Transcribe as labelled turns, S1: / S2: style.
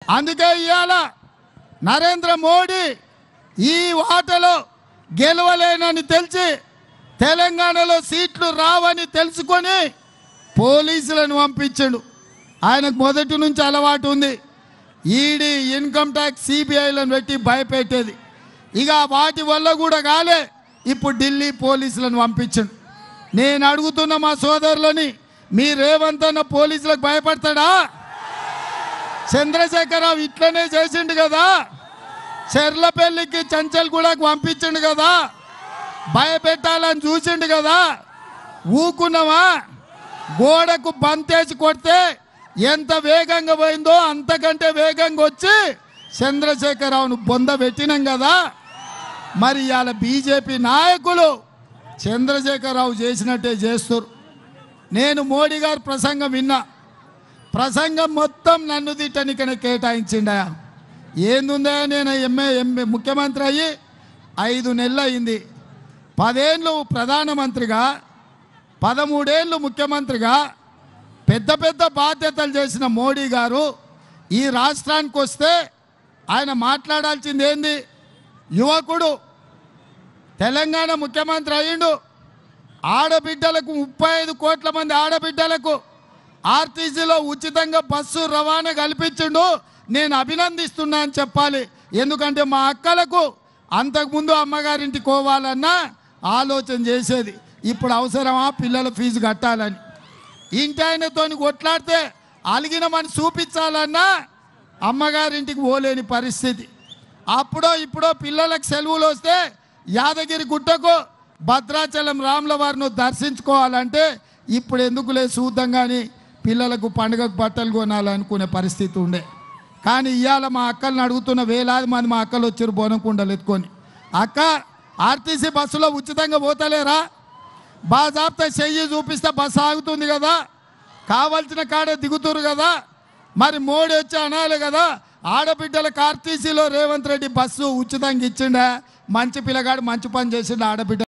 S1: అందుకే ఇవాళ నరేంద్ర మోడీ ఈ ఆటలో గెలవలేనని తెలిసి తెలంగాణలో సీట్లు రావని తెలుసుకొని పోలీసులను పంపించాడు. ఆయనకు మొదటి నుంచి అలవాటు ఉంది ఈడీ, ఇన్కమ్ ట్యాక్స్, సిబిఐలను పెట్టి భయపెట్టేది. ఇక వాటి వల్ల కూడా కాలే ఇప్పుడు ఢిల్లీ పోలీసులను పంపించాడు. నేను అడుగుతున్న మా సోదరులని, మీ రేవంత్ అన్న పోలీసులకు భయపడతాడా? చంద్రశేఖరరావు ఇట్లనే చేసిండు కదా, చెర్లపల్లికి చంచల్గూడకు పంపించిండు కదా, భయపెట్టాలని చూసిండు కదా, ఊకున్నావా? గోడకు బంతేసి కొడితే ఎంత వేగంగా పోయిందో అంతకంటే వేగంగా వచ్చి చంద్రశేఖరరావును బొంద పెట్టినాం కదా. మరి ఇవాళ బీజేపీ నాయకులు చంద్రశేఖరరావు చేసినట్టే చేస్తారు. నేను మోడీ గారి ప్రసంగం విన్నా. ప్రసంగం మొత్తం నన్ను తిట్టనికనే కేటాయించిండా. ఏందుందా, నేను ఎంఏ ముఖ్యమంత్రి అయ్యి 5 నెలలు అయింది. 10 ఏళ్ళు ప్రధానమంత్రిగా, 13 ఏళ్ళు ముఖ్యమంత్రిగా పెద్ద పెద్ద బాధ్యతలు చేసిన మోడీ గారు ఈ రాష్ట్రానికి వస్తే ఆయన మాట్లాడాల్సింది ఏంది? యువకుడు తెలంగాణ ముఖ్యమంత్రి అయ్యిండు. ఆడబిడ్డలకు 35 కోట్ల మంది ఆడబిడ్డలకు ఆర్టీసీలో ఉచితంగా బస్సు రవాణా కల్పించిండు. నేను అభినందిస్తున్నా అని చెప్పాలి. ఎందుకంటే మా అక్కలకు అంతకుముందు అమ్మగారింటికి పోవాలన్నా ఆలోచన చేసేది. ఇప్పుడు అవసరమా పిల్లల ఫీజు కట్టాలని? ఇంటి ఆయనతో కొట్లాడితే అలిగినమని చూపించాలన్నా అమ్మగారింటికి పోలేని పరిస్థితి. అప్పుడో ఇప్పుడో పిల్లలకు సెలవులు వస్తే యాదగిరి గుట్టకు, భద్రాచలం రాముల వారిని దర్శించుకోవాలంటే ఇప్పుడు ఎందుకులే చూద్దాం కానీ పిల్లలకు పండుగకు బట్టలు కొనాలనుకునే పరిస్థితి ఉండే. కానీ ఇవాళ మా అక్కల్ని అడుగుతున్న వేలాది మంది మా అక్కలు వచ్చారు బోనకుండలు ఎత్తుకొని. అక్క, ఆర్టీసీ బస్సులో ఉచితంగా పోతలేరా? బాజాబ్తా చెయ్యి చూపిస్తే బస్సు ఆగుతుంది కదా, కావాల్సిన కాడే దిగుతురు కదా. మరి మోడీ వచ్చి అనాలి కదా, ఆడబిడ్డలకు ఆర్టీసీలో రేవంత్ రెడ్డి బస్సు ఉచితంగా ఇచ్చిండా? మంచి పిల్లగాడు మంచి పని చేసిండు ఆడబిడ్డ.